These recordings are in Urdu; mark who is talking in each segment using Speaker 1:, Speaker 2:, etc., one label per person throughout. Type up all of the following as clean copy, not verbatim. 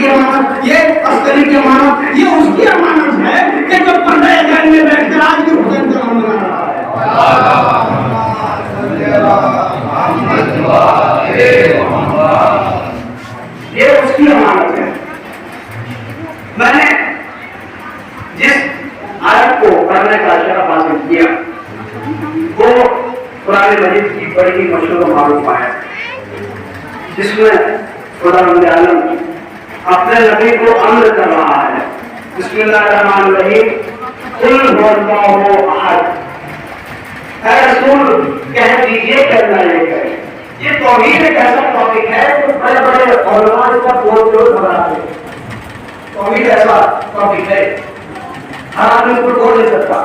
Speaker 1: کی امانت، یہ عسکری کی امانت، یہ اس کی امانت ہے کہ جو پردہ جان میں بیٹھ کر آج بھی حسین کا نام بنا رہا ہے، یہ اس کی امانت ہے۔ میں نے جس آیت کو پڑھنے کا شرف حاصل کیا وہ قرآن مجید کی بڑی مشہور و معروف آیت جس میں خدا عالم اپنے نبی کو امر کر رہا ہے، بسم اللہ الرحمن الرحیم، قل هو اللہ احد، اے رسول کہہ دیجیے کہ اللہ ایک ہے۔ یہ توحید ایک ایسا ٹاپک ہے کہ بڑے بڑے علماء اس کا بہت زور بنا ہے۔ توحید ایسا ٹاپک ہے ہر آدمی اس کو بول نہیں سکتا۔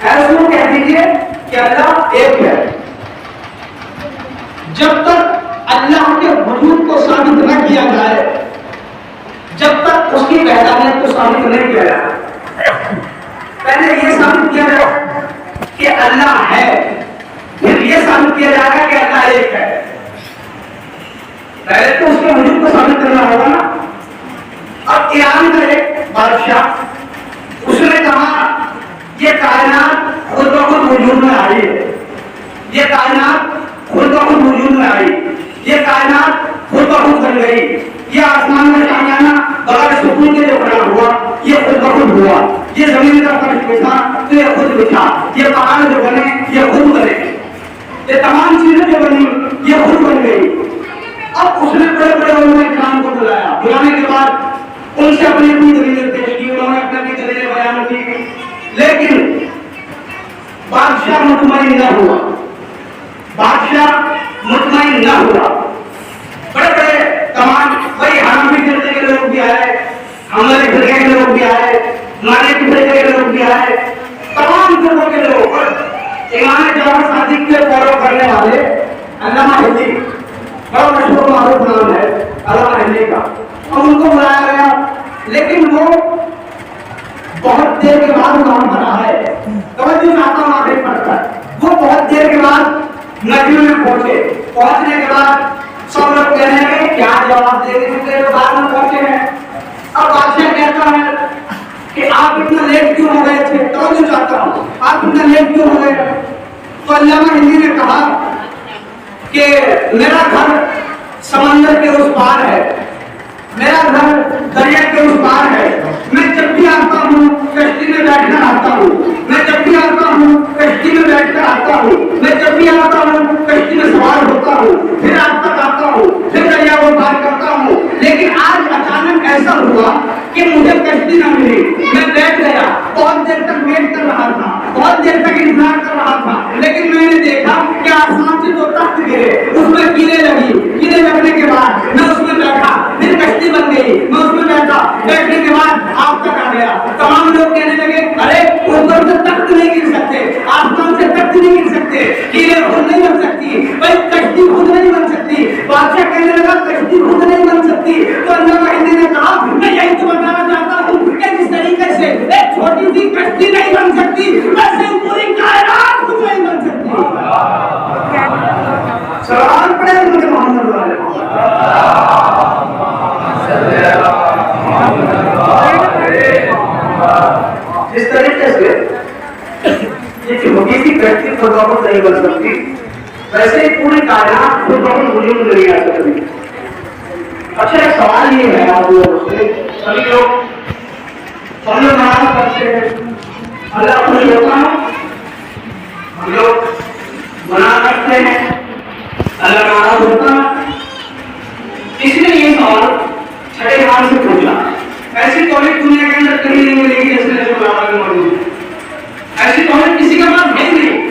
Speaker 1: اے رسول کہہ دیجیے کہ اللہ ایک ہے۔ جب تک اللہ کے وجود کو ثابت نہ کیا جائے، جب تک اس کی وحدانیت کو ثابت نہیں کیا جائے، پہلے یہ ثابت کیا جائے کہ اللہ ہے، پھر یہ ثابت کیا جائے گا کہ اللہ ایک ہے۔ پہلے تو اس کے وجود کو ثابت کرنا ہوگا نا۔ اب ایران کا ایک بادشاہ، اس نے کہا یہ کائنات خود بخود وجود میں آئی ہے، یہ کائنات خود بخود وجود میں آئی، یہ کائنات خود بخود بن گئی، یہ آسمان میں شاہجہاں بغیر سکون کے جو بنا ہوا یہ خود بخود ہوا، یہ زمین کا فرش بچھا تو یہ خود بچھا، یہ پہاڑ جو بنے یہ خود بنے، یہ تمام چیزیں جو بنی یہ خود بن گئی۔ اب اس نے بڑے بڑے علماء کرام کو بلایا، بلانے کے بعد ان سے اپنی اپنی دلیلیں پیش کی، انہوں نے اپنی دلیلیں بیان کی، لیکن بادشاہ مطمئن نہ ہوا، بادشاہ مطمئن نہ ہوا۔ بڑے بڑے تمام بڑی حنفی فرقے کے لوگ بھی آئے، حنبلی فرقے کے لوگ بھی آئے، مالکی فرقے کے لوگ بھی آئے، تمام فرقوں کے لوگ، اور امام جعفر صادق کے فالو کرنے والے علامہ ہندی، بڑا مشہور معروف نام ہے علامہ ہندی کا، اور ان کو بلایا گیا، لیکن وہ بہت دیر کے بعد وہاں پر آئے، توجہ چاہتا ہوں آگے پڑھ کر، وہ بہت دیر کے بعد ندیوں میں پہنچے، پہنچنے کے بعد سب لوگ کہنے لگے کیا جواب دے کے بعد میں پہنچے ہیں۔ اب بادشاہ کہتا ہے کہ آپ اتنا لیٹ کیوں ہو گئے تھے، توجہ چاہتا ہوں آپ اتنا لیٹ کیوں ہو گئے؟ تو علامہ ہندی نے کہا کہ میرا گھر سمندر کے اس پار ہے، میرا گھر دریا کے اس پار ہے، میں جب بھی آتا ہوں کشتی میں بیٹھ کر آتا ہوں، میں جب بھی آتا ہوں کشتی میں بیٹھ کر آتا ہوں، میں جب بھی آتا ہوں کشتی میں سوار ہوتا ہوں، پھر آپ تک آتا ہوں، پھر دریا کو پار کرتا ہوں، لیکن آج اچانک ایسا ہوا کہ مجھے کشتی نہ ملی، میں بیٹھ گیا، بہت دیر تک ویٹ کر رہا تھا، بہت دیر تک انتظار کر رہا تھا، لیکن میں نے دیکھا کہ آسمان سے دو تخت گرے، اس میں کیلیں لگی، کیلیں لگنے کے بعد میں اس میں بیٹھا، پھر کشتی بن گئی، میں اس میں بیٹھا، بیٹھنے کے بعد آپ تک آ گیا۔ تمام لوگ کہنے لگے ارے اوپر سے تخت نہیں گر سکتے، آسمان سے تخت نہیں گر سکتے، کیلیں خود نہیں بن سکتی، بھائی کشتی خود نہیں بن سکتی۔ بادشاہ کہنے لگا کشتی خود نہیں بن سکتی، تو علامہ ہندی نے کہا میں یہی تو بتانا چاہتا ہوں کہ جس طریقے سے ایک چھوٹی سی کشتی نہیں بن سکتی، ویسے پوری کائنات خود نہیں بن سکتی۔ سلام پڑھے مجھے محمد والے جس طریقے سے یہ چھوٹی سی کشتی خود بخود نہیں بن سکتی، ویسے ہی پوری کائنات خود بخود وجود میں نہیں آ سکتی۔ اچھا ایک سوال یہ ہے آپ لوگوں سے، سبھی لوگ ہم لوگ نماز پڑھتے ہیں، اللہ خوش ہوتا ہے، ہم لوگ گناہ کرتے ہیں، اللہ ناراض ہوتا ہے۔ اس نے یہ سوال چھٹے امام سے پوچھا، ایسی توحید دنیا کے اندر کہیں نہیں ملے گی جیسے نبی اللہ میں موجود ہے، ایسی توحید کسی کے پاس ہے نہیں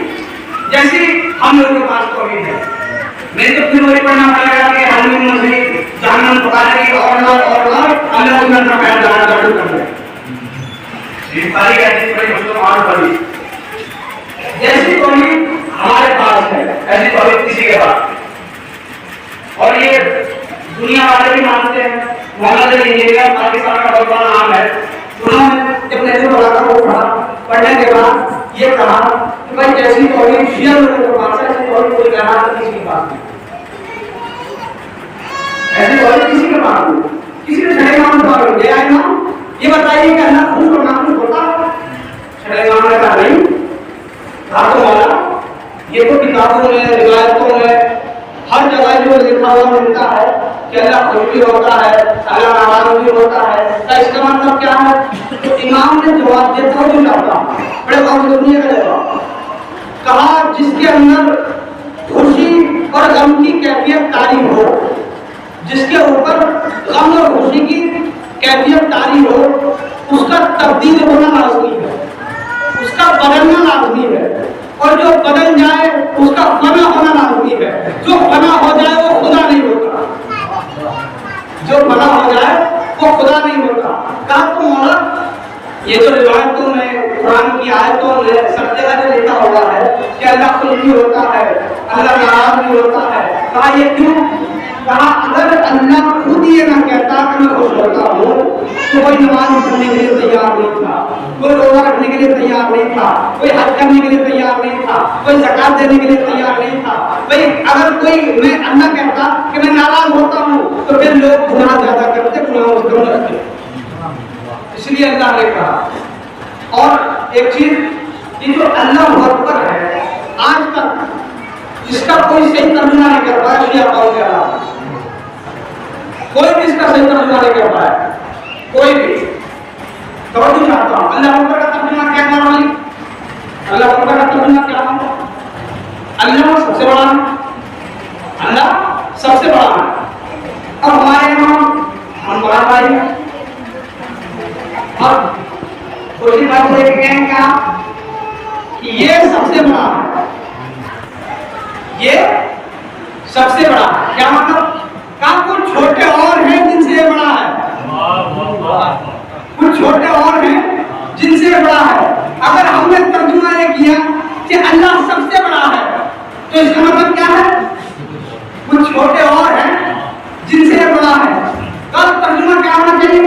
Speaker 1: جیسے ہم لوگوں کے پاس توحید ہے۔ میں تو پھر وہی پڑھنا پڑے گا کہ ہم لوگ مسیح جہنم پکارے گی اور اللہ کو اندر پیر جانا چاہتے کر دے، یہ ساری ایسی بڑی مسلمان پڑھی جیسی توحید ہمارے پاس ہے ایسی توحید کسی کے پاس، اور یہ دنیا والے بھی مانتے ہیں۔ محمد علی انجینئر پاکستان کا بہت بڑا نام ہے، انہوں نے جب نظر بڑھا کر وہ پڑھا، پڑھنے کے بعد یہ کہا کہ بھائی جیسی توحید شیعہ لوگوں کے پاس ہے ایسی توحید کوئی کہنا کسی کے پاس نہیں، ایسی توحید کسی کے پاس نہیں۔ کسی نے چھٹے امام کو دیا امام یہ بتائیے کہ اللہ خوش اور ناخوش ہوتا ہے؟ چھٹے امام نے کہا نہیں، کہا تو مولا یہ تو کتابوں میں روایتوں میں ہر جگہ جو لکھا ہوا ملتا ہے کہ اللہ خوش بھی ہوتا ہے، اللہ ناراض بھی ہوتا ہے، اس کا مطلب کیا ہے؟ تو امام نے جواب دیتا ہو جو چاہتا بڑے غور سے سنیے گا جواب، کہا جس کے اندر خوشی اور غم کی کیفیت طاری ہو، جس کے اوپر غم اور خوشی کی کیفیت طاری ہو، اس کا تبدیل ہونا لازمی ہے، اس کا بدلنا لازمی ہے، اور جو بدل جائے اس کا فنا ہونا لازمی ہے، جو فنا ہو جائے وہ خدا نہیں ہوتا، جو فنا ہو جائے وہ خدا نہیں ہوتا۔ کہا تو مولا یہ تو روایتوں میں قرآن کی آیتوں میں سب جگہ سے لکھا ہوا ہے کہ اللہ خوش بھی ہوتا ہے، اللہ ناراض بھی ہوتا ہے، کہا یہ کیوں؟ کہا اگر اللہ خود یہ نہ کہتا کہ میں خوش ہوتا ہوں تو کوئی نماز پڑھنے کے لیے تیار نہیں تھا، کوئی روزہ رکھنے کے لیے تیار نہیں تھا، کوئی حج کرنے کے لیے تیار نہیں تھا، کوئی زکات دینے کے لیے تیار نہیں تھا۔ بھائی اگر کوئی میں اللہ کہتا کہ میں ناراض ہوتا ہوں تو پھر لوگ گناہ زیادہ کرتے، گناہ اس کو رکھتے، اس لیے اللہ نے کہا۔ اور ایک چیز یہ جو اللہ اکبر ہے آج تک اس کا کوئی صحیح ترجمہ نہیں کر پایا، شیعہ قوم کے علاوہ کوئی بھی اس کا صحیح ترجمہ نہیں کر پایا، کوئی بھی۔ توجہ چاہتا ہوں اللہ اکبر کا ترجمہ کیا ہے؟ والی اللہ اکبر کا ترجمہ کیا ہے؟ اللہ سب سے بڑا ہے، اللہ سب سے بڑا ہے۔ اب ہمارے ہم بڑا بھائی اب خوشی بات ہے کہ کہیں کیا کہ یہ سب سے بڑا ہے، یہ سب سے بڑا ہے، کیا مطلب؟ کہاں کچھ چھوٹے اور ہیں جن سے یہ بڑا ہے، کچھ چھوٹے اور ہیں جن سے یہ بڑا ہے۔ اگر ہم نے ترجمہ یہ کیا کہ اللہ سب سے بڑا ہے تو اس کا مطلب کیا ہے؟ کچھ چھوٹے اور ہیں جن سے یہ بڑا ہے۔ کل ترجمہ کیا ہونا چاہیے؟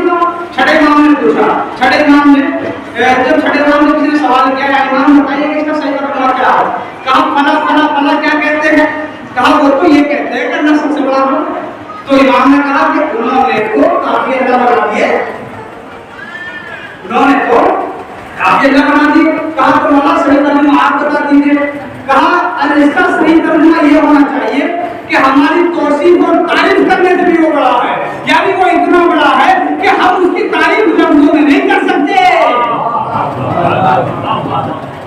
Speaker 1: چھٹے امام نے پوچھا، چھٹے امام نے جب چھٹے امام نے کسی نے سوال کیا ہے امام بتائیے کہ اس کا صحیح ترجمہ کیا ہے؟ کہا فلا فلا فلا کیا کہتے ہیں؟ کہا وہ تو یہ کہتے ہیں کہ اللہ سب سے بڑا ہے۔ تو امام نے کہا کہ انہوں نے تو کافی اللہ بنا دیے، انہوں نے تو کافی اللہ بنا دیے۔ کہا تو مولا صحیح ترجمہ آپ بتا دیجیے۔ کہا اس کا صحیح ترجمہ یہ ہونا چاہیے کہ ہماری توصیف اور تعریف کرنے سے بھی وہ بڑا ہے، یعنی وہ اتنا بڑا ہے کہ ہم اس کی تعریف لفظوں میں نہیں کر سکتے،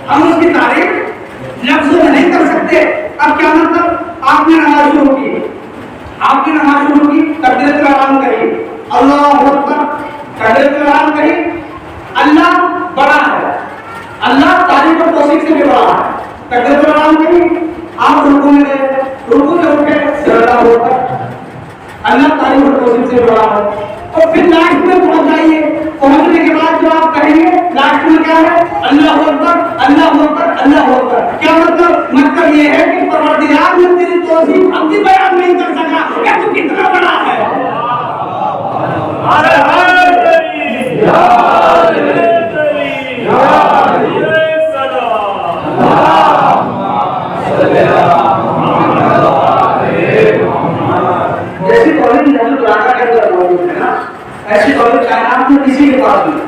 Speaker 1: ہم اس کی تعریف لفظوں میں نہیں کر سکتے۔ اب کیا مطلب؟ آپ نے نماز شروع کی، آپ نے نماز شروع کی، تکبیرۃ الاحرام کہی، اللہ اکبر، تکبیرۃ الاحرام کہی، اللہ بڑا ہے، اللہ تعریف اور توصیف سے بھی بڑا ہے، تکبیرۃ الاحرام کہی، آپ رکوع میں گئے، رکوع سے اٹھ کے اللہ اکبر، اللہ تعریف اور توصیف سے بڑا ہے۔ اور پھر لاسٹ میں پہنچ جائیے، پہنچنے کے بعد جو آپ کہیں گے لاسٹ میں کیا ہے؟ اللہ اکبر اللہ اکبر اللہ اکبر۔ کیا مطلب؟ مطلب یہ ہے کہ پروردگار نے تیری توصیف اب بھی بیان نہیں کر سکا کہ تو کتنا بڑا ہے۔ جیسی کالج ہے نا ایسی کالج کائنات میں کسی کے پاس نہیں،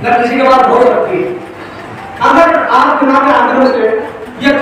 Speaker 1: نہ کسی کے پاس ہو سکتی ہے۔ اگر آپ جناب آدمی سے یہ